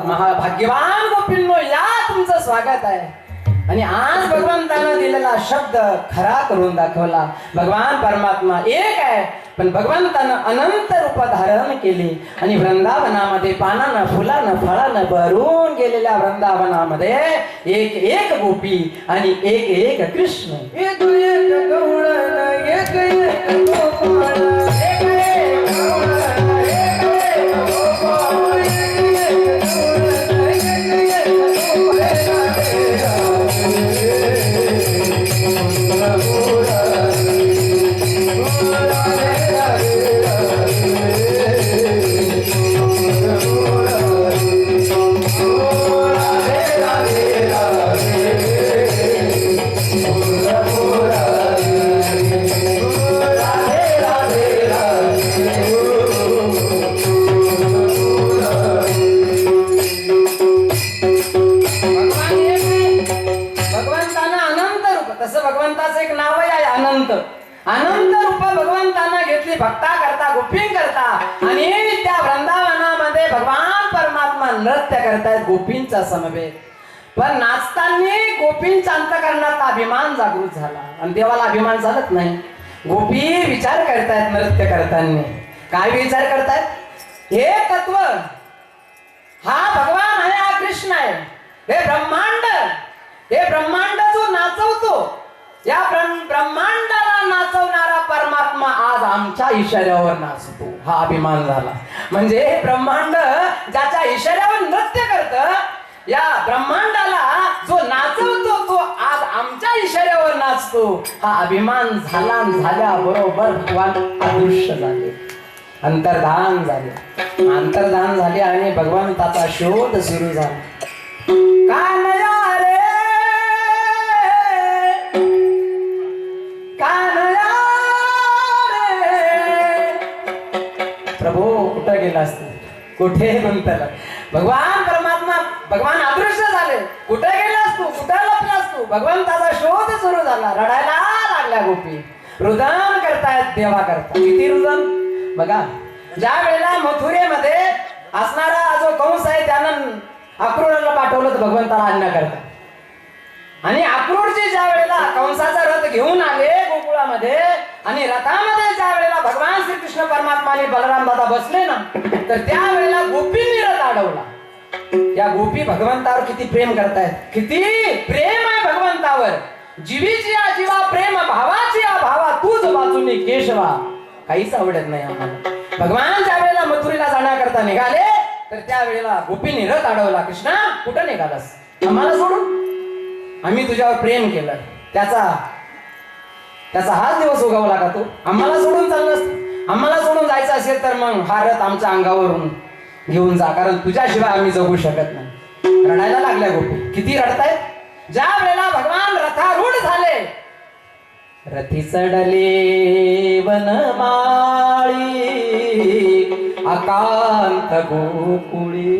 महाभाग्यवान गोपींनो, या तुमचं स्वागत आहे. आणि आज भगवंतानं दिलेला शब्द खरा करून दाखवला. भगवान परमात्मा एक आहे, पण भगवंतानं अनंत रूप धारण केली आणि वृंदावनामध्ये पानानं फुलानं फळानं भरून गेलेल्या वृंदावनामध्ये एक एक गोपी आणि एक एक कृष्ण, एक एक गवळण, एक एक गोपाळ, एक एक गवळण, एक एक गोपाळ, अनंत रूप भगवंतांना घेतली भक्ता करता गोपीं करता. आणि त्या वृंदावनामध्ये भगवान परमात्मा नृत्य करतायत गोपींचा समवेत. पण नाचताना गोपींच्या अंतःकरणात अभिमान जागृत झाला आणि देवाला अभिमान झालत नाही. गोपी विचार करतायत नृत्य करताना. काय विचार करतायत? हे तत्व हा भगवान आहे, हा कृष्ण आहे. हे ब्रह्मांड जो नाचवतो, या ब्रह्मांडाला नाचवणारा परमात्मा आज आमच्या इशाऱ्यावर नाचतो. हा अभिमान झाला. म्हणजे ब्रह्मांड ज्याच्या इशाऱ्यावर नृत्य करतं, या ब्रह्मांडाला जो नाचवतो तो आज आमच्या इशाऱ्यावर नाचतो. हा अभिमान झाला. झाल्याबरोबर भगवान अदृश्य झाले, अंतर्धान झाले आणि भगवंताचा शोध सुरू झाला. कानया रे प्रभू कुठे गेला असतो? कुठे म्हणतात भगवान परमात्मा, भगवान अदृश्य झाले. कुठे गेलास तू? कुठे लपलास तू? भगवंताचा शोध सुरू झाला. रडायला लागल्या गोपी. रुदन करतायत देवा करता. किती रुदन बघा. ज्या वेळेला मथुरेमध्ये असणारा जो कंस आहे त्यानं अक्रूरला पाठवलं तर भगवंताला आज्ञा करता. आणि अक्रूरजी ज्या वेळेला कंसाचा रथ घेऊन आले गोकुळामध्ये आणि रथामध्ये ज्या वेळेला भगवान श्रीकृष्ण परमात्मा आणि बलराम दादा बसले ना, तर त्यावेळेला गोपींनी रथ अडवला. या गोपी भगवंतावर किती प्रेम करतायत, किती प्रेम आहे भगवंतावर. जीवीची या जीवा प्रेम, भावाची या भावा तूच वाचुनी केशवा. काहीच आवडत नाही आम्हाला. भगवान ज्या वेळेला मथुरेला जाण्याकरता निघाले तर त्यावेळेला गोपींनी रथ अडवला. कृष्णा कुठं निघालास? आम्हाला सोडून? आम्ही तुझ्यावर प्रेम केलं, त्याचा हाच दिवस उगवला का तू? आम्हाला सोडून चाललास? आम्हाला सोडून जायचं असेल तर मग हा रथ आमच्या अंगावरून घेऊन जा, कारण तुझ्याशिवाय आम्ही जगू शकत नाही. रडायला लागल्या गोपी. किती रडतायत? ज्या वेळेला भगवान रथारूढ झाले, रथी चढले वनमाळी अकांत गोकुळी,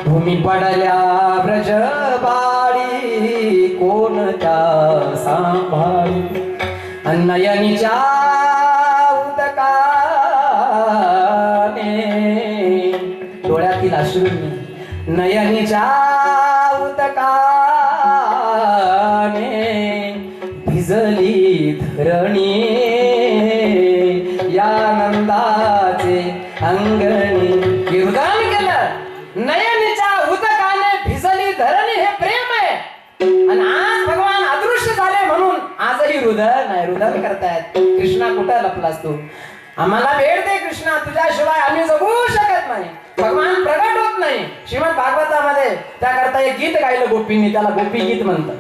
भूमी पडल्या ब्रजबाळी कोणत्या सांभाळी. नयनीच्या उदकाने डोळ्यातील अश्रूंनी, नयनीच्या उदकाने भिजली धरणी, या नंदाचे अंगणी. विरुदान केलं. नयनीच्या उदकाने भिजली धरणी हे प्रेम आहे. आणि आज भगवान अदृश्य झाले म्हणून आजही रुदन करतायत. कृष्णा कुठं लपलास तू? आम्हाला भेट दे कृष्णा, तुझ्याशिवाय आम्ही जगू शकत नाही. भगवान प्रगट होत नाही. श्रीमद भागवतामध्ये त्याकरता एक गीत गायलं गोपींनी, त्याला गोपी गीत म्हणतात.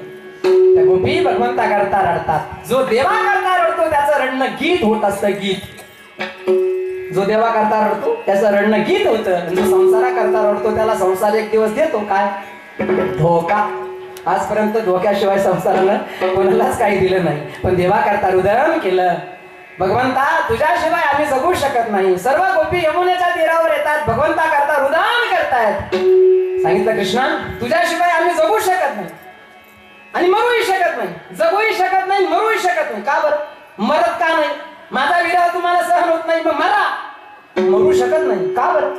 त्या गोपी भगवंता करता रडतात. जो देवा करता रडतो त्याचं रडणं गीत होत असतं. गीत जो देवा करता रडतो त्याचं रडणं गीत होतं. जो संसारा करता रडतो त्याला संसार एक दिवस देतो काय? धोका. आजपर्यंत धोक्याशिवाय संसारानं कोणालाच काही दिलं नाही, पण देवा करता रुदन केलं. भगवंता तुझ्याशिवाय आम्ही जगू शकत नाही. सर्व गोपी यमुनेच्या तीरावर येतात, भगवंता करता रुदान करतायत. सांगितलं कृष्णा तुझ्याशिवाय आम्ही जगू शकत नाही आणि मरूही शकत नाही, जगूही शकत नाही, मरूही शकत नाही. का बरं मरत का नाही? माझा विरह तुम्हाला सहन होत नाही, मग मरा. मरू शकत नाही का बरं?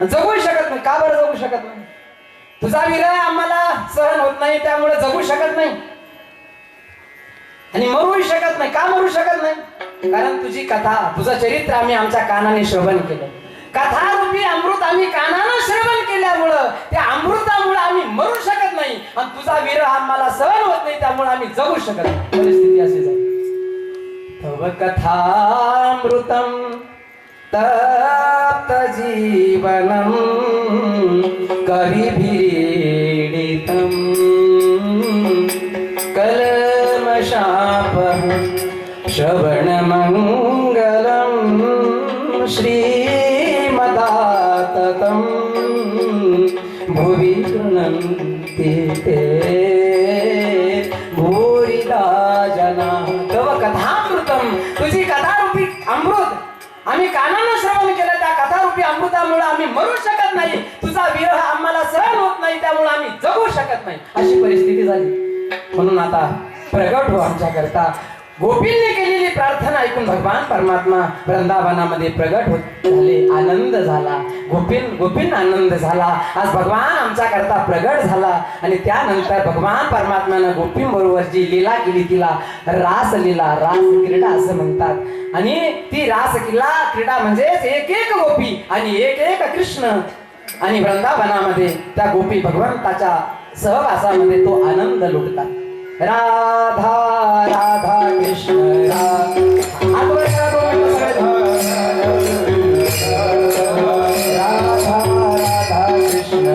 जगूही शकत नाही का बरं? जगू शकत नाही. तुझा विरह आम्हाला सहन होत नाही त्यामुळे जगू शकत नाही आणि मरूही शकत नाही. का मरू शकत नाही? कारण तुझी कथा, तुझं चरित्र आम्ही आमच्या कानाने श्रवण केलं. कथारूपी अमृत आम्ही कानानं श्रवण केल्यामुळं त्या अमृतामुळे आम्ही मरू शकत नाही आणि तुझा विरह आम्हाला सहन होत नाही त्यामुळे आम्ही जगू शकत नाही. परिस्थिती अशी झाली. तव कथामृतम तप्त जीवनम कविभिरीडितम कलमशापः श्रवणमङ्गलम् श्रीमदाततं भुवि गृह्णन्ति ते भूरिदा जनाः. तव कथामृतम तुझी कथारूपी अमृत आम्ही कानानं श्रवण केलं. त्या कथारूपी अमृतामुळे आम्ही मरू शकत नाही. तुझा विरह आम्हाला सहन होत नाही त्यामुळे आम्ही जगू शकत नाही. अशी परिस्थिती झाली. म्हणून आता प्रगट हो आमच्याकरता. गोपींनी केलेली प्रार्थना ऐकून भगवान परमात्मा वृंदावनामध्ये प्रगट होत झाले. आनंद झाला. गोपींना आनंद झाला. आज भगवान आमच्याकरता प्रगट झाला. आणि त्यानंतर भगवान परमात्म्यानं गोपींबरोबर जी लीला केली तिला रासलीला, रास क्रीडा असं म्हणतात. आणि ती रास क्रीडा म्हणजेच एक एक गोपी आणि एक एक कृष्ण आणि वृंदावनामध्ये त्या गोपी भगवंताच्या सहवासामध्ये तो आनंद लुटतात. राधा राधा कृष्ण राधा राधा कृष्ण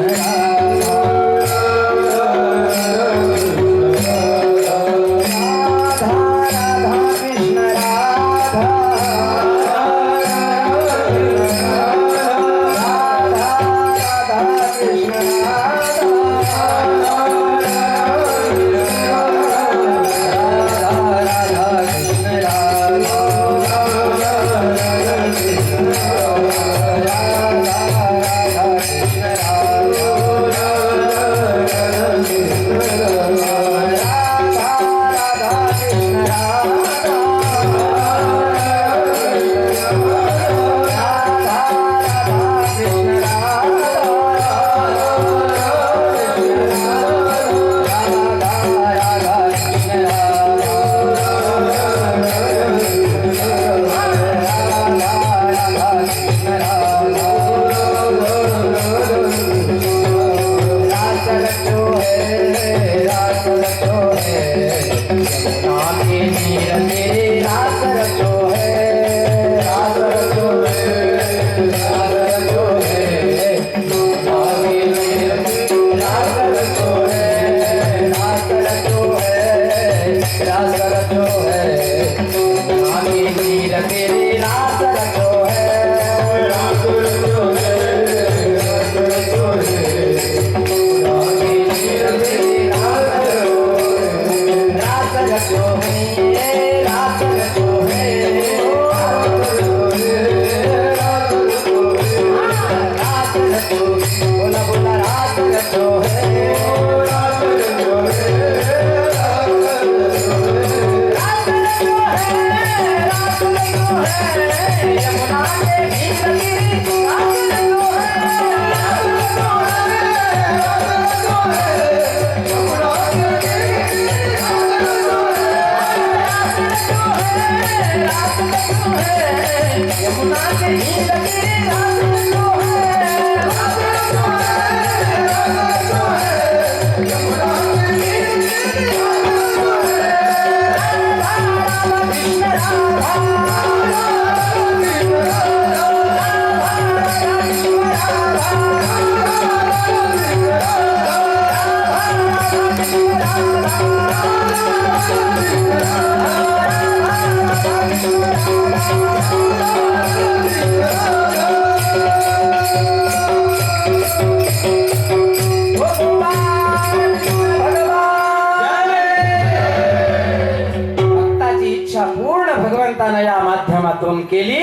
सोडून केली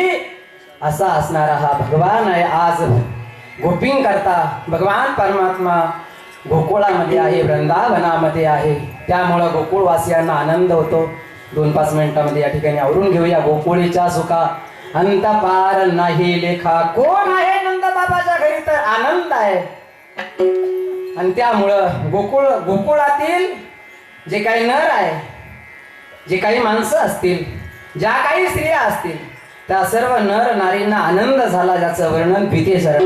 असा असणारा हा भगवान आहे. आज गोपीं करता भगवान परमात्मा गोकुळामध्ये आहे, वृंदावनामध्ये आहे. त्यामुळं गोकुळवासियांना आनंद होतो. 2-5 मिनिटांमध्ये या ठिकाणी आवरून घेऊया. गोकुळीच्या सुखा अंत पार नाही लेखा. कोण आहे नंद बाबाच्या घरी तर आनंद आहे. आणि त्यामुळं गोकुळातील जे काही नर आहे, जे काही माणसं असतील, ज्या काही स्त्रिया असतील, त्या सर्व नर नारींना आनंद झाला, ज्याचं वर्णन भीते सर.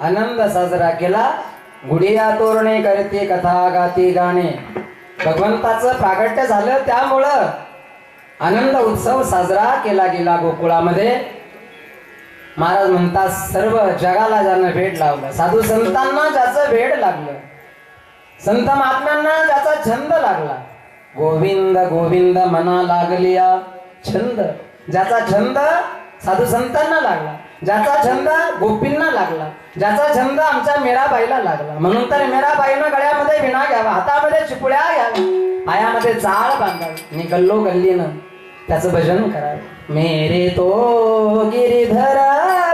आनंद साजरा केला. गुढिया तोरणे करते कथा गाती गाणे. भगवंताचं प्रागट्य झालं, त्यामुळं आनंद उत्सव साजरा केला गेला गोकुळामध्ये. महाराज म्हणतात सर्व जगाला ज्यानं भेट लावलं, साधू संतांना ज्याचं भेट लागलं, संत महात्म्यांना ज्याचा छंद लागला, गोविंद गोविंद मना लागलिया छंद. ज्याचा छंद साधू संतांना लागला, ज्याचा छंद गोपींना लागला, ज्याचा छंद आमच्या मीराबाईला लागला. म्हणून तर मीराबाईनं गळ्यामध्ये विणा घ्यावा, हातामध्ये चिपुळ्या घ्यावा, पायामध्ये चाळ बांधावी आणि गल्लो गल्लीनं त्याचं भजन करावं. मेरे तो गिरिधर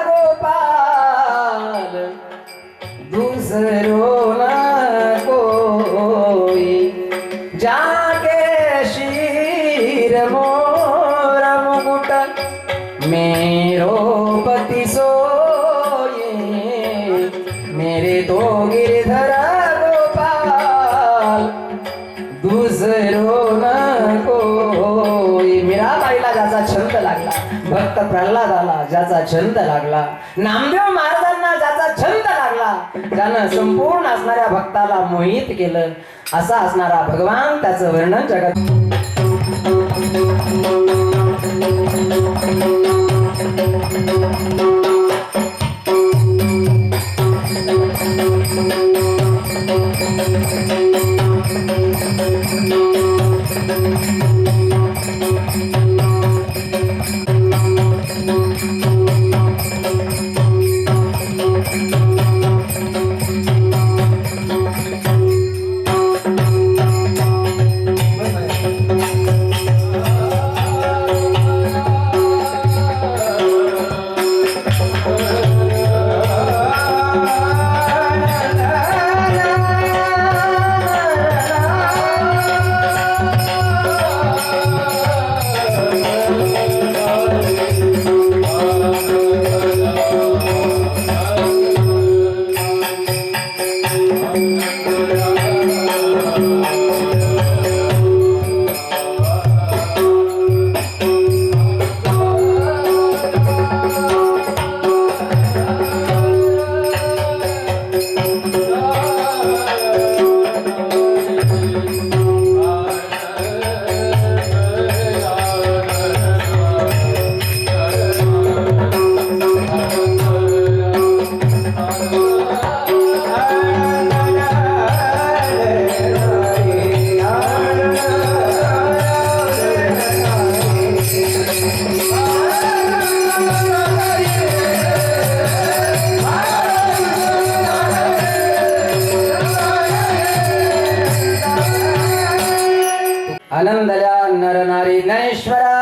गोपाल दुसरो न कोई, जाके शीर मोर मुकुट मेरो पति सोये. मेरे तो गिरधर गोपाल दुसरो न कोई. मीराबाईला ज्याचा छंद लागला, भक्त प्रल्हादाला ज्याचा छंद लागला, नामदेव महाराजांना ज्याचा छंद लागला, ज्यानं संपूर्ण असणाऱ्या भक्ताला मोहित केलं, असा असणारा भगवान, त्याचं वर्णन जगात. आनंदल्या नर नारी ज्ञानेश्वरा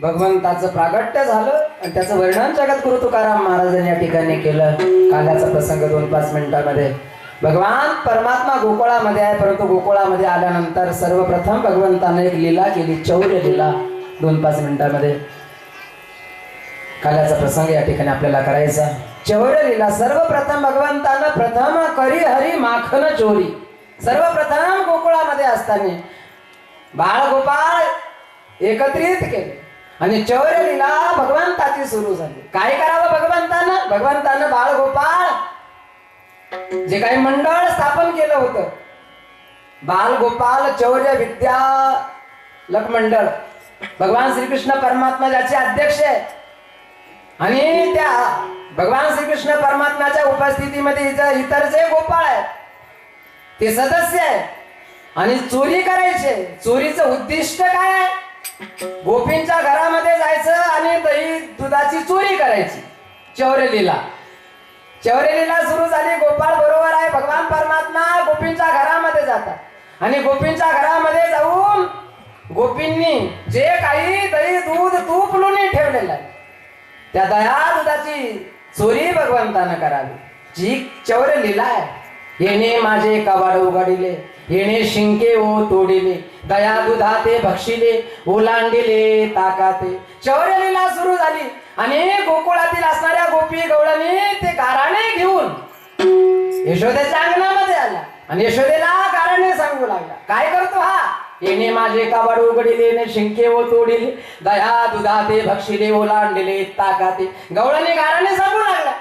भगवंताचं प्रागट्य झालं आणि त्याचं वर्णन जगद्गुरु तुकाराम महाराजांनी या ठिकाणी केलं. काल्याचा प्रसंग 2-5 मिनिटांमध्ये. भगवान परमात्मा गोकुळामध्ये आहे, परंतु गोकुळामध्ये आल्यानंतर सर्वप्रथम भगवंताने एक लीला केली, चौर्य लीला. 2-5 मिनिटांमध्ये काल्याचा प्रसंग या ठिकाणी आपल्याला करायचा. चौर लीला सर्वप्रथम भगवंतानं प्रथम करी हरी माखन चोरी. सर्वप्रथम गोकुळामध्ये असताना बाळ गोपाळ एकत्रित केले आणि चौर लीला भगवंताची सुरू झाली. काय करावं भगवंतानं? भगवंतानं बाळ गोपाळ जे काही मंडळ स्थापन केलं होतं, बाल गोपाल चौर्य विद्या लक मंडळ, भगवान श्रीकृष्ण परमात्मा ज्याचे अध्यक्ष आहे आणि त्या भगवान श्रीकृष्ण परमात्म्याच्या उपस्थितीमध्ये इतर जे गोपाळ आहेत ते सदस्य आहे आणि चोरी करायचे. चोरीचं उद्दिष्ट काय आहे? गोपींच्या घरामध्ये जायचं आणि दही दुधाची चोरी करायची. चौर्य लीला सुरू झाली. गोपाळ बरोबर आहे, भगवान परमात्मा गोपींच्या घरामध्ये जातात आणि गोपींच्या घरामध्ये जाऊन गोपींनी जे काही दही दूध तूप लोणी ठेवलेलं आहे त्या दया दुधाची चोरी भगवंतानं करावी. जी चौर्य लीला आहे. येणे माझे कवाड उघडिले, येणे शिंके ओ तोडिले, दया दुधा ते भक्षिले, ओलांडिले ताकाते. चौर्य लीला सुरू झाली आणि गोकुळातील असणाऱ्या गोपी गवळणी ते गाराणे घेऊन यशोदेच्या अंगणामध्ये आला आणि यशोदेला गाराणे सांगू लागला. काय करतो हा? येणे माझे काबाड उघडिले, येणे शिंके ओ तोडिले, दया दुधा ते भक्षिले, ओलांडिले ताकाते. गवळणी गाराणे सांगू लागला.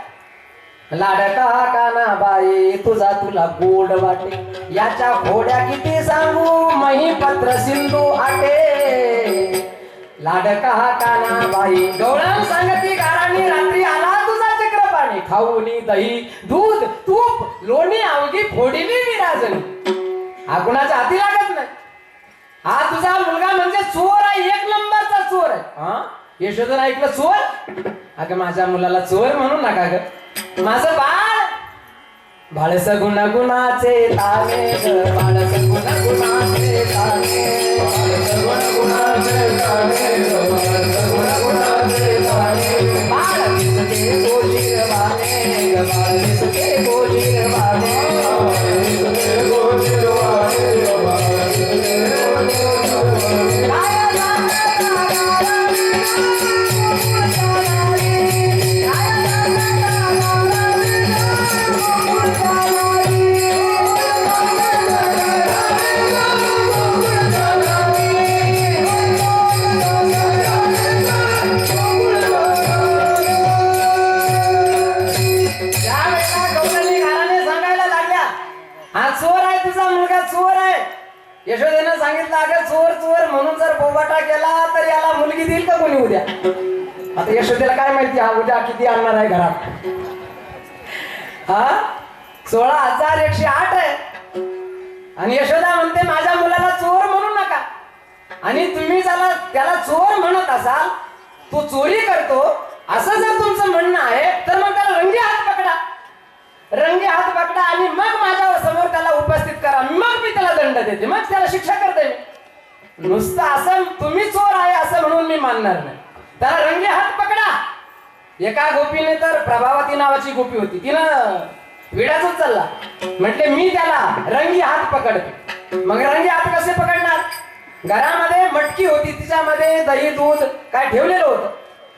लाडका काना बाई तुझा तुला गोड वाटे, याच्या घोड्या किती सांगू महिपत्र सिंधू आटे. लाडका काना बाई गवळण सांगती गाराणी, रात्री आला तुझा चक्रपाणी, खाऊनी दही दूध तूप लोणी अवघी फोडीली विराजनी. हा कुणाच्या हाती लागत नाही. हा तुझा मुलगा म्हणजे चोर आहे, एक नंबरचा चोर आहे. हा यशोधन ऐकलं चोर? अगं माझ्या मुलाला चोर म्हणू नका ग. माझं बाळ सगुणा गुणाचे ताने, बाळस गुणा गुणाचे ताने, बाळस गुणाचे ताने, बाळस गुणाचे ताने. बाळ दिसते गोजीरवाणे, बाळ दिसते गोजीरवाणे, बाळ दिसते गोजीरवाणे, बाळ दिसते गोजीरवाणे. यशोदेनं सांगितलं अगं चोर चोर म्हणून जर बोबाटा केला तर याला मुलगी देईल का कोणी उद्या? आता यशोदेला काय माहिती हा उद्या किती आणणार आहे घरात. हा 16,108 आहे आणि यशोदा म्हणते माझ्या मुलाला चोर म्हणू नका. आणि तुम्ही त्याला चोर म्हणत असाल, तो चोरी करतो असं जर तुमचं म्हणणं आहे तर मग त्याला रंगी हात पकडा, रंगी हात पकडा आणि मग माझ्या समोर त्याला उपस्थित करा, मग मी त्याला दंड देते, मग त्याला शिक्षा करते मी. नुसतं असं तुम्ही चोर आहे असं म्हणून मी मानणार नाही. त्याला रंगी हात पकडा. एका गोपीने तर प्रभावती नावाची गोपी होती, तिनं विडाच उचलला. म्हटले मी त्याला रंगी हात पकडते. मग रंगी हात कसे पकडणार? घरामध्ये मटकी होती, तिच्यामध्ये दही दूध काय ठेवलेलं होतं,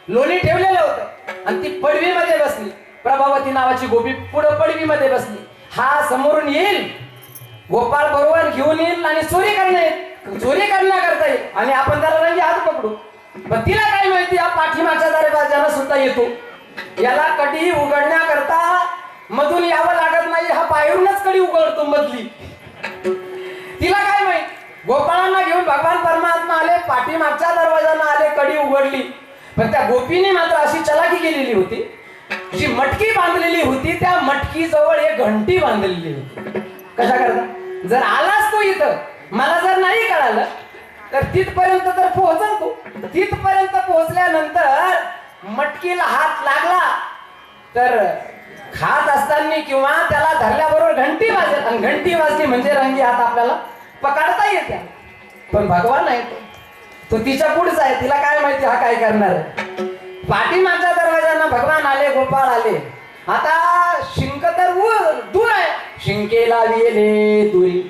लोणी ठेवलेलं होतं आणि ती पडवीमध्ये बसली. प्रभावती नावाची गोपी पुढं पडवीमध्ये बसली. हा समोरून येईल, गोपाळ बरोबर घेऊन येईल आणि चोरी करण्याकरता येईल आणि आपण त्याला रंगी हात पकडू. पण तिला काय माहिती हा पाठीमागच्या दरवाजाला सुद्धा येतो, याला कडी उघडण्याकरता मधून यावं लागत नाही, हा बाहेरूनच कडी उघडतो मधली. तिला काय माहित? गोपाळांना घेऊन भगवान परमात्मा आले, पाठीमागच्या दरवाजाला आले, कडी उघडली. पण त्या गोपीने मात्र अशी चलाकी केलेली होती, जी मटकी बांधलेली होती त्या मटकी जवळ एक घंटी बांधलेली होती. कशा करता? जर आलास तो इथं, मला जर नाही कळालं तर तिथपर्यंत तर पोहोचल तू. तिथपर्यंत पोहोचल्यानंतर मटकीला हात लागला तर खात असताना किंवा त्याला धरल्याबरोबर घंटी वाजेल आणि घंटी वाजली म्हणजे रंगी हात आपल्याला पकडता येते. पण भगवान आहे तो तिच्या पुढचा आहे, तिला काय माहिती हा काय करणार आहे. पाठीमागच्या दरवाजांना भगवान आले, गोपाळ आले. आता शिंक तर दूर आहे, शिंकेला गेले दुरी.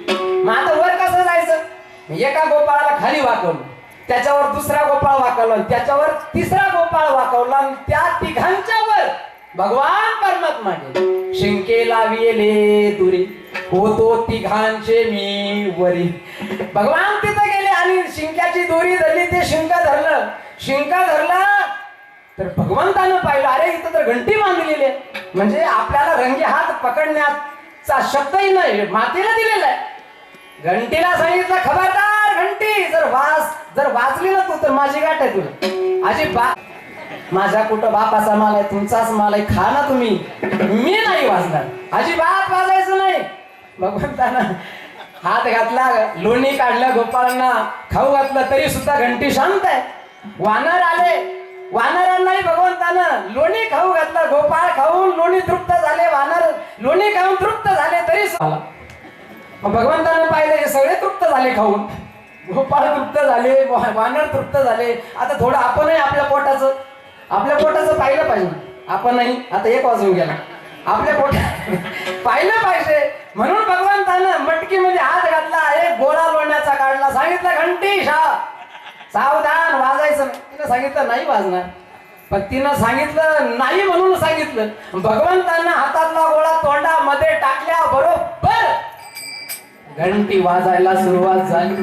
मग आता वर कसं जायचं? एका गोपाळाला खाली वाकवलं, त्याच्यावर दुसरा गोपाळ वाकवला, त्याच्यावर तिसरा गोपाळ वाकवला, आणि त्या तिघांच्या वर भगवान परमात्मा गेले. शिंके लाविले दुरी होतो तिघांचे मी वरी. भगवान तिथं गेले आणि शिंक्याची दोरी धरली, ते शिंक धरलं. शिंक धरलं तर भगवंतानं पाहिलं, अरे इथं तर घंटी बांधलेली आहे, म्हणजे आपल्याला रंगी हात पकडण्याचा शब्दही नाही, मातीला दिलेला आहे. घंटीला सांगितलं, खबरदार घंटी, जर वाजली ना तू तर माझी गाठ आहे तुला. अजिबात, माझ्या कुठं बापाचा माल आहे, तुमचाच माल आहे, खा ना तुम्ही, मी नाही वाजणार, अजिबात वाजायचं नाही. भगवंतानं हात घातला, लोणी काढलं, गोपाळांना खाऊ घातलं, तरी सुद्धा घंटी शांत आहे. वानर आले, वानरांनाही भगवंतानं लोणी खाऊ घातलं, गोपाळ खाऊन लोणी तृप्त झाले, वानर लोणी खाऊन तृप्त झाले, तरी भगवंतानं पाहिलं हे सगळे तृप्त झाले खाऊन, गोपाळ तृप्त झाले, वानर तृप्त झाले. आता थोडं आपणही आपल्या पोटाचं पाहिलं पाहिजे. आपणही आता 1 वाजून गेला, आपल्या पोटात पाहिलं पाहिजे. म्हणून भगवंतानं मटकीमध्ये हात घातला, एक गोळा लोण्याचा काढला, सांगितलं घंटी सावधान, वाजायचं नाही. तिनं सांगितलं नाही वाजणार, पण तिनं सांगितलं नाही म्हणून सांगितलं. भगवंतानं हातातला गोळा तोंडामध्ये टाकल्या बरोबर घंटी वाजायला सुरुवात झाली.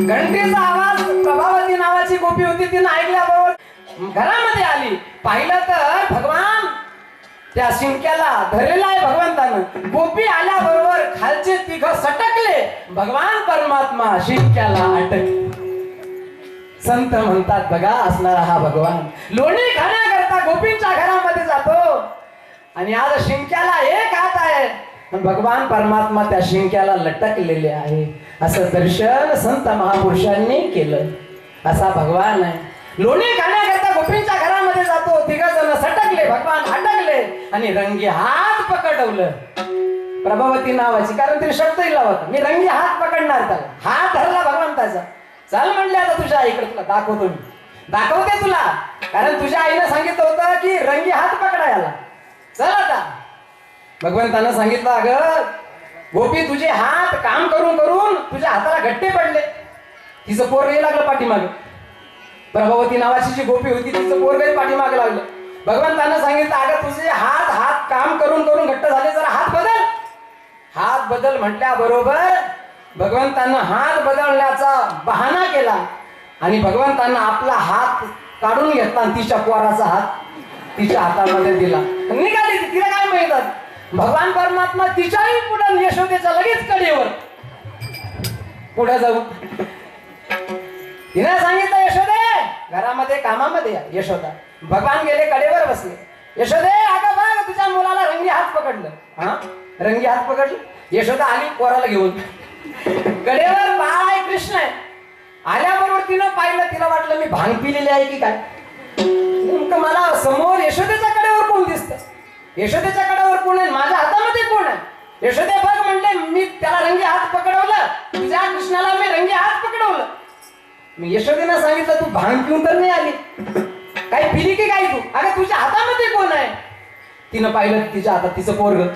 घंटीचा आवाज प्रभावती नावाची गोपी होती, तिनं ऐकल्याबरोबर घरामध्ये आली. पाहिलं तर भगवान त्या शिंक्याला धरलेला आहे भगवंतानं. गोपी आल्याबरोबर खालचे तिघ सटकले, भगवान परमात्मा शिंक्याला अटकले. संत म्हणतात बघा, असणारा हा भगवान लोणी खाण्याकरता गोपींच्या घरामध्ये जातो, आणि आज शिंक्याला एक हात आहे, भगवान परमात्मा त्या शिंक्याला लटकलेले आहे. असं दर्शन संत महापुरुषांनी केलं. असा भगवान आहे. लोणी खाण्याकरता गोपींच्या घरामध्ये जातो, तिघ जण सटकले, भगवान अटकले, आणि रंगी हात पकडवलं प्रभावती नावाची, कारण तिने शब्द दिला होता, मी रंगी हात पकडणार. त्याला हात धरला भगवंताचा. चल म्हणले, आता तुझ्या आईकडे तुला दाखवतो, मी दाखवते तुला, कारण तुझ्या आईनं सांगितलं होतं की रंगी हात पकडायला. चल आता. भगवंतानं सांगितलं, अगं गोपी, तुझे हात काम करून करून तुझ्या हाताला गट्टे पडले. तिचं पोरगही लागलं पाठीमागे. प्रभावती नावाची जी गोपी होती, तिचं पोरगही पाठीमागे लागलं. भगवंतानं सांगितलं, अगं तुझे हात काम करून करून घट्ट झाले, जरा हात बदल म्हटल्याबरोबर भगवंतानं हात बदलण्याचा बहाणा केला, आणि भगवंतानं आपला हात काढून घेतला, आणि तिच्या पोराचा हात तिच्या हातामध्ये दिला. निघाली. तिला काय माहितात, भगवान परमात्मा तिच्याही पुढे यशोदेच्या लगेच कडेवर पुढे जाऊ. तिने सांगितलं, यशोदे घरामध्ये कामामध्ये या. यशोदा, भगवान गेले कडेवर बसले. यशोदे, अगं बघ तुझ्या मुलाला रंगी हात पकडलं. हा, रंगी हात पकडलं. यशोदा आली पोराला घेऊन. कडेवर बाळ आहे, कृष्ण आहे. आल्याबरोबर तिनं पाहिलं, तिला वाटलं मी भांग पिलेली आहे की काय. नेमकं मला समोर यशोदेच्या कडेवर कोण दिसतं, यशोदेच्या कडेवर कोण आहे, माझ्या हातामध्ये कोण आहे. यशोदे बघ म्हणले, मी त्याला रंगी हात पकडवलं, तुझ्या कृष्णाला मी रंगी हात पकडवलं. मी यशोदेनं सांगितलं, तू भांग पिऊन तर नाही आली, काही पिली की काय तू, अरे तुझ्या हातामध्ये कोण आहे. तिनं पाहिलं, तिच्या हातात तिचं पोरग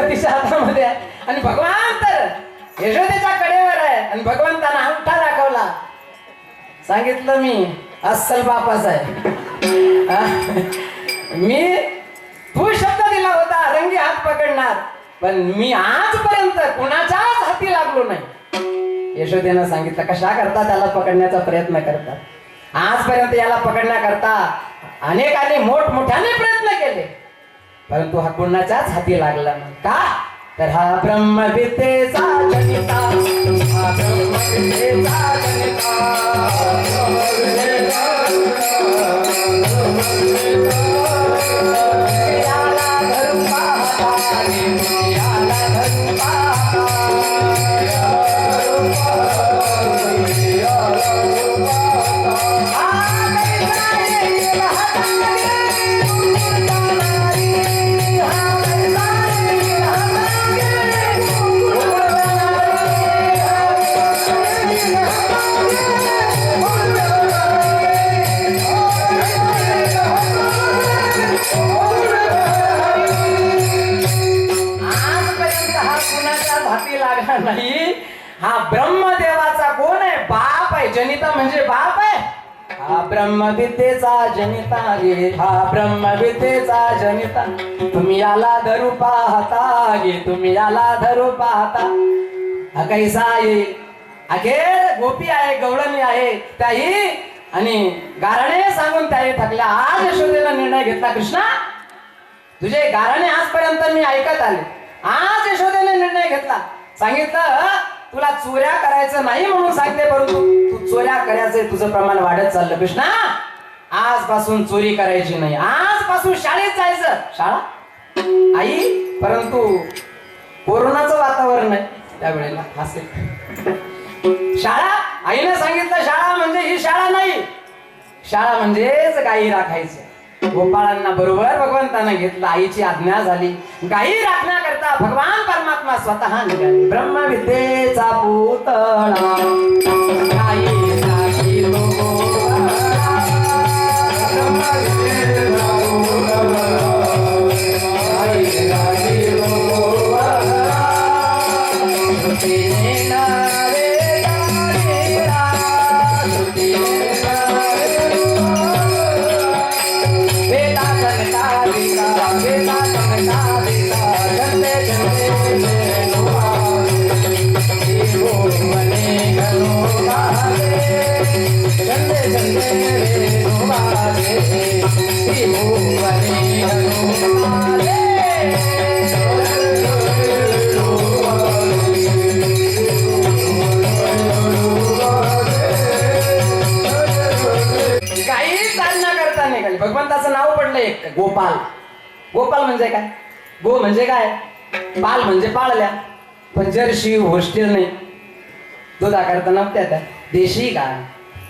तिच्या हातामध्ये आहे, आणि भगवान तर यशोदेच्या कडेवर आहे. आणि भगवंतानं अंगठा दाखवला, सांगितलं मी अस्सल बापाचा आहे. मी तू शब्द दिला होता रंगी हात पकडणार, पण मी आजपर्यंत कुणाच्याच हाती लागलो नाही. यशोदेनं सांगितलं, कशा करता त्याला पकडण्याचा प्रयत्न करतात. आजपर्यंत याला पकडण्याकरता अनेकांनी मोठमोठ्याने प्रयत्न केले, परंतु हा कुणाच्याच हाती लागला नाही. का तर हा ब्रह्मविद्येचा जनिता, हा ब्रह्मविद्येचा जनिता, याला धरून पाहता, याला धरून पाहता, नाही. हा ब्रह्मदेवाचा कोण आहे, बाप आहे, म्हणजे बाप आहे. हा ब्रह्मविद्येचा जनिता गे, हा ब्रह्मविद्येचा जनिता. तुम्ही याला धरू पाहता गे, तुम्ही याला धरू पाहता. हा कैसा येईल अखेर गोपी आहे, गवळणी आहे त्याही आणि गाराणे सांगून त्याही थकल्या. आज यशोदेला निर्णय घेतला, कृष्णा तुझे गाराणे आजपर्यंत मी ऐकत आले. आज यशोदेने निर्णय घेतला, सांगितलं तुला चोऱ्या करायचं नाही म्हणून सांगते, परंतु तू चोऱ्या करायचंय, तुझं प्रमाण वाढत चाललं. कृष्णा आजपासून चोरी करायची नाही, आजपासून शाळेत जायचं. शाळा आई, परंतु कोरोनाचं वातावरण आहे त्यावेळेला असेल. शाळा आईने सांगितलं, शाळा म्हणजे ही शाळा नाही, शाळा म्हणजेच गायी राखायचं. गोपाळांना बरोबर भगवंतानं घेतलं, आईची आज्ञा झाली. गायी राखण्याकरता भगवान परमात्मा स्वतः निघाले. ब्रह्मविद्येचा पुतळा गायी राखिलो, ब्रह्मविद्येचा पुतळा गायी राखिलो. भगवंताचं नाव पडलं एक गोपाल. गोपाल म्हणजे काय? गो म्हणजे काय, पाल म्हणजे पाळल्या. पण जर्शी होस्टेल नाही, दुधा करता नव्हत्या त्या. देशी गाय.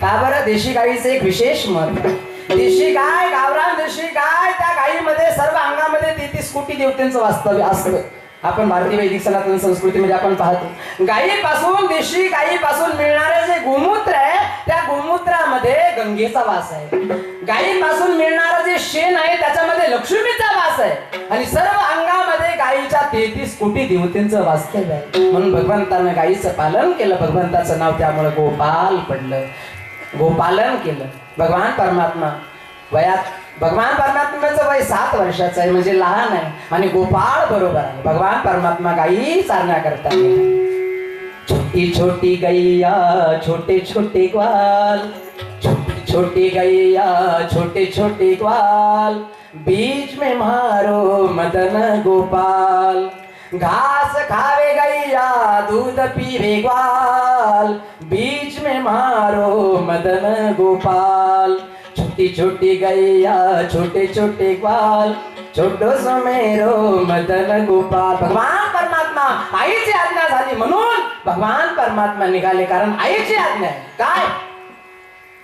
का बरं? देशी गाईचं एक विशेष महत्व. देशी गाय, गावरान देशी गाय, त्या गायीमध्ये सर्व अंगामध्ये 33 कोटी देवतेंचं वास्तव्य असतं. आपण भारतीय वैदिक सनातन संस्कृतीमध्ये आपण पाहतो, गायीपासून, देशी गायीपासून मिळणारे जे गोमूत्र आहे, त्या गोमूत्रामध्ये गंगेचा वास आहे. गायीपासून मिळणारं जे शेण आहे त्याच्यामध्ये लक्ष्मीचा वास आहे. आणि सर्व अंगामध्ये गायीच्या 33 कोटी देवतेंचं वास्तव्य आहे. म्हणून भगवंतानं गायीचं पालन केलं, भगवंताचं नाव त्यामुळे गोपाल पडलं. गोपालन केलं. भगवान परमात्मा वयात, भगवान परमात्म्याचं वय 7 वर्षाचं आहे, म्हणजे लहान आहे. आणि गोपाळ बरोबर आहे. भगवान परमात्मा गायी चारण्या करतात. छोटी छोटी गैया छोटे छोटे ग्वाल, छोटी छोटी गैया छोटे छोटे ग्वाल, बीच में मारो मदन गोपाल. घास खावे गैया दूध पीवे ग्वाल, बीच में मारो मदन गोपाल. छोटी छोटी गैया छोटे छोटे ग्वाल, छोटो सो मेरो मदन गोपाल. भगवान परमात्मा, आईची आज्ञा झाली म्हणून भगवान परमात्मा निघाले, कारण आईची आज्ञा आहे. काय?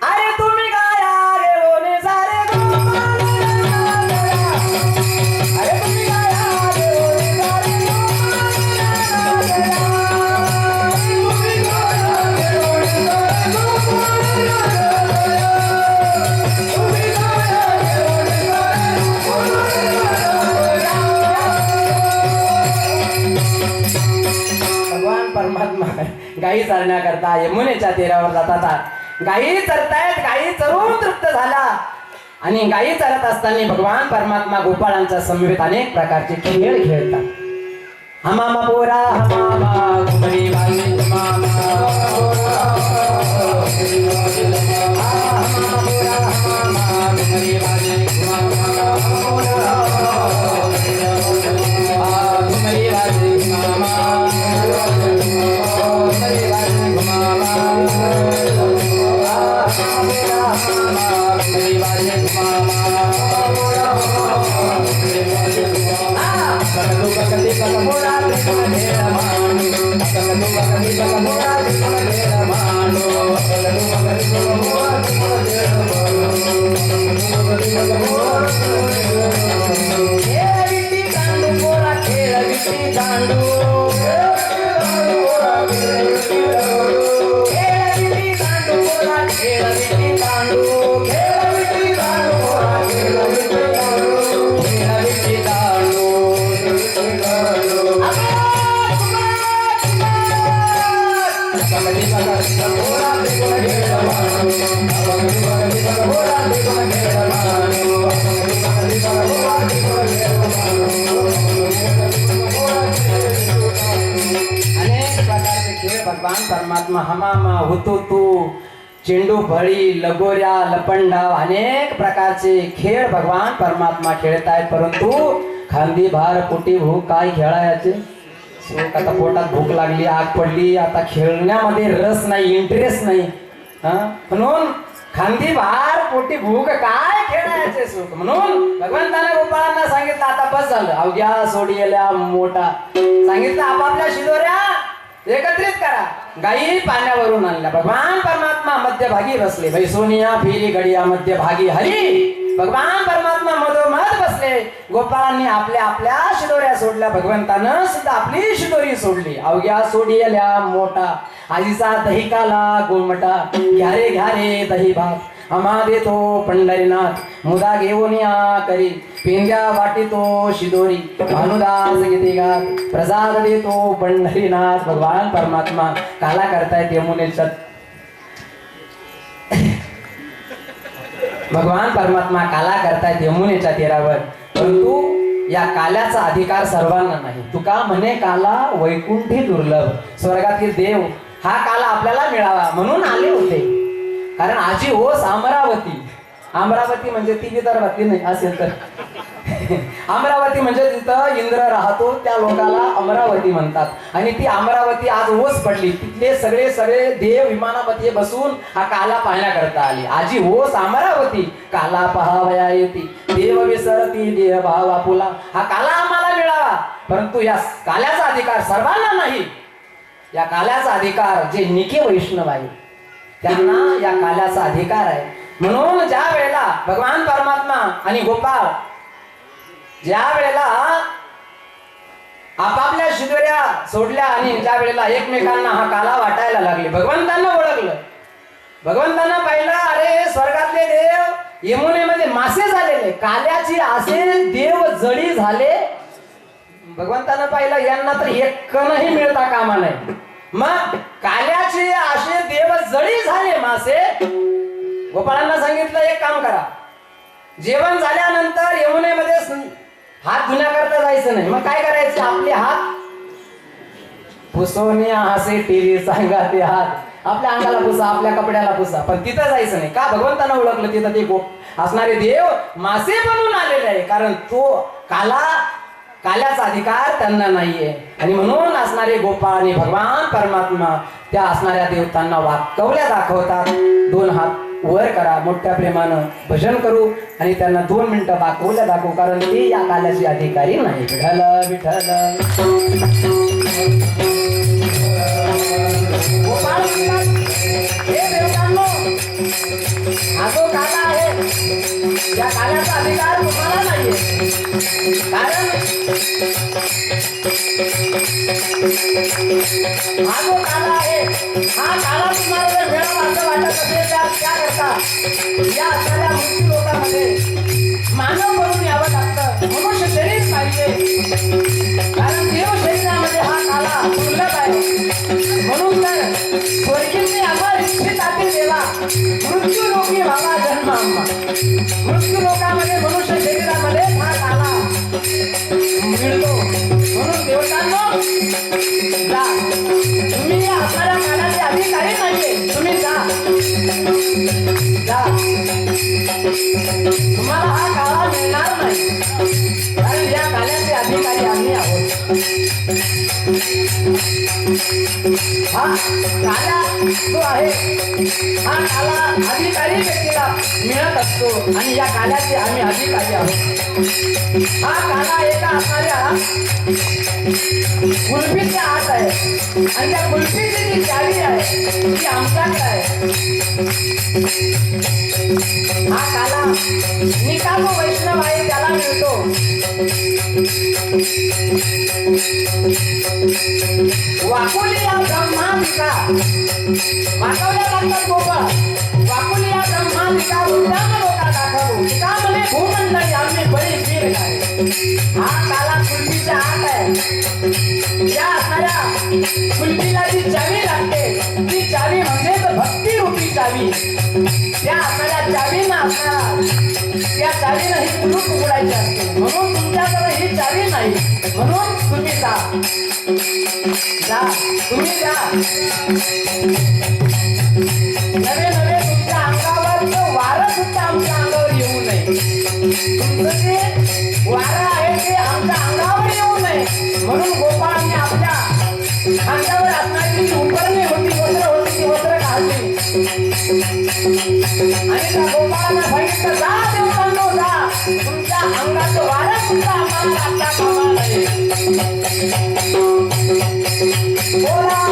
अरे तुम्ही गाया रे ओने सारे गोपाल, अरे तुम्ही गाया रे ओने सारे परमात्मा गायी चारण्याकरता यमुनेच्या तीरावर जातात. गायी चरतायत, गायी चरून तृप्त झाला. आणि गायी चरत असताना भगवान परमात्मा गोपाळांच्या समवेत अनेक प्रकारचे खेळ खेळतात. हमामा पोरा हमामा घुमरी वाली हमामा, Come on, भगवान परमात्मा हमामा होतो तू चेंडू फळी लगोऱ्या लपंडाव अनेक प्रकारचे खेळ भगवान परमात्मा खेळतायत, परंतु खांदी भार पोटी भूक काय खेळायचे? सुख आता पोटात भूक लागली, आग पडली, आता खेळण्यामध्ये रस नाही, इंटरेस्ट नाही. म्हणून खांदी भार पोटी भूक काय खेळायचे सुख. म्हणून भगवंताने गोपाळांना सांगितलं आता बस झालं, अवघ्या सोडियल्या मोठा. सांगितलं आपापल्या शिदोऱ्या एकत्रित करा. गायी पाण्यावरून आणल्या. भगवान परमात्मा मध्यभागी बसले. भाई सोनिया फिरी गडिया मध्यभागी हरी. भगवान परमात्मा मधोमध बसले. गोपाळांनी आपल्या आपल्या शिदोऱ्या सोडल्या. भगवंतानं सुद्धा आपली शिदोरी सोडली. अवघ्या सोडियल्या मोठा. आजीचा दही काला गोमटा. घ्यारे घ्यारे दही भात आम्हा देतो पंढरीनाथ. मुदा घेऊन या करी पिंग्या वाटितो शिदोरी. भानुदास गीते गात प्रसाद देतो पंढरीनाथ. भगवान परमात्मा काला करतायत यमुनेच्या. भगवान परमात्मा काला करतायत यमुनेच्या तीरावर, परंतु या काल्याचा अधिकार सर्वांना नाही. तुका म्हणे काला वैकुंठी दुर्लभ. स्वर्गातील देव हा काला आपल्याला मिळावा म्हणून आले होते. कारण आजी होस अमरावती. अमरावती म्हणजे ती विदर्भातली नाही असेल तर अमरावती म्हणजे जिथं इंद्र राहतो त्या लोकाला अमरावती म्हणतात. आणि ती अमरावती आज ओस पडली. तिथले सगळे सगळे देव विमानामध्ये बसून हा काला पाहण्याकरता आले. आजी होस अमरावती काला पहावया येती. देव विसरती देह भाव आपुला. हा काला आम्हाला मिळावा, परंतु या काल्याचा अधिकार सर्वांना नाही. या काल्याचा अधिकार जे निके वैष्णव आहे त्यांना या काल्याचा अधिकार आहे. म्हणून ज्या वेळेला भगवान परमात्मा आणि गोपाळ ज्या वेळेला आपापल्या शिदोऱ्या सोडल्या आणि ज्या वेळेला एकमेकांना हा काला वाटायला लागले, भगवंतांना ओळखलं. भगवंतांना पाहिलं, अरे स्वर्गातले देव यमुनेमध्ये मासे झालेले, काल्याची असे देव जळी झाले. भगवंतानं पाहिलं यांना तर एक कणही मिळता कामा नाही. मग काल्याचे असे देव जळी झाले मासे. गोपाळांना सांगितलं एक काम करा, जेवण झाल्यानंतर यमुनेमध्ये हात धुण्याकरता जायचं नाही. मग काय करायचं, आपले हात पुसवणे असे टीव्ही सांगा ते हात आपल्या अंगाला पुसा, आपल्या कपड्याला पुसा, पण तिथं जायचं नाही. का? भगवंतानं ओळखलं तिथं ते असणारे देव मासे बनून आलेले आहे. कारण तो काल्याचा अधिकार त्यांना नाहीये. आणि म्हणून असणारे गोपाळ आणि भगवान परमात्मा त्या असणाऱ्या देवतांना वाकवल्या दाखवतात. 2 हात वर करा, मोठ्या प्रेमानं भजन करू आणि त्यांना 2 मिनिटं वाकवल्या दाखवू, कारण ते या काल्याचे अधिकारी नाही. विठ्ठल विठ्ठल. गोपाळ हे देवतांनो, हा जो काला आहे या काल्याचा अधिकार तुम्हाला नाहीये. कारण हा जो काला आहे हा काला तुम्हाला जर मिळावा असं वाटत असेल तर क्या करता, या सगळ्या मृत्यू लोकांमध्ये मानव करून यावं लागतं. मनुष्य शरीर पाहिजे, कारण देव शरीरामध्ये हा काला दुर्लभ आहे. म्हणून तर स्वर्गीय अमर इच्छिताते देवा मृत्यू लोकी व्हावा जन्म आम्हा. मृत्यू लोकांमध्ये मनुष्य शरीरामध्ये हा काला मिळतो. म्हणून देवतांनो जा, तुम्ही आपल्या कालाचे अधिकारी नाहीये, तुम्ही जा. तुम्हाला हा काला मिळणार नाही, कारण या काल्याचे अधिकारी आम्ही आहोत. हा काला जो आहे हा काला अधिकारी व्यक्तीला मिळत असतो आणि या काल्याचे आम्ही अधिकारी आहोत. हा काला एका असणाऱ्या कुल्फीच्या आत आहे आणि त्या कुल्फीची जी चावी आहे ती आमच्याकडे आहे. हा काला निकालो वैष्णव आहे त्याला मिळतो. वाकुली या ब्रह्मांबिका वाकवल्या लागतात गोपाळ. वाकुली या ब्रह्मांबिका उत्तम लोका दाखवू का म्हणे भूमंडळी आम्ही बळी फिर काय. हा काला कुल्फीच्या आत आहे. या असणाऱ्या कुल्फीला जी चावी लागते ती चावी म्हणजेच भक्ती रूपी चावी, त्या आपल्याला चावी नसणार, त्या चावीनं ही कुलूप उघडायची असते. म्हणून तुमच्याकडे ही चावी नाही, म्हणून तुम्ही जा, तुम्ही जा. नवे नवे तुमच्या अंगावर वारं सुद्धा आमच्या अंगावर येऊ नये. तुमचं जे वारं आहे ते आमच्या अंगावर येऊ नये म्हणून गोपाळांनी आपल्या अंगावर असणारी जी उपरणे होती, वस्त्र होती, ती वस्त्र काढली आणि त्या गोपाळांना सांगितलं, जा देवतांनो जा, तुमच्या अंगाचं वारं सुद्धा आम्हाला आता कामा नये. बोला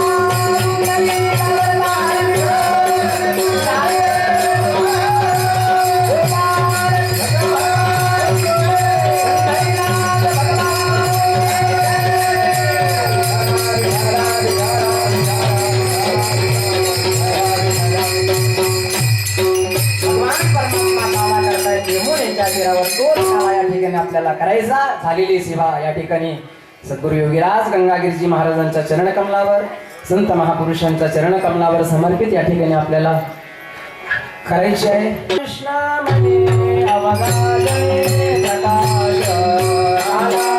आपल्याला करायचा. झालेली सेवा या ठिकाणी सद्गुरु योगीराज गंगागिरीजी महाराजांच्या चरणकमलावर, संत महापुरुषांच्या चरणकमलावर समर्पित या ठिकाणी आपल्याला करायची आहे. कृष्ण म्हणे अवघाले प्रकाश आला,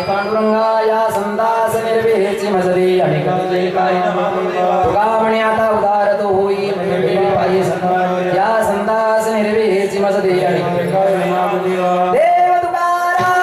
पांडुरंगाया संदास निर्वेची मजरी आणि कमले काय तुका म्हणे आता उदार तो होई म्हणजे पायी संदास या संदास निर्वेची मजरी आणि देव तुकाराम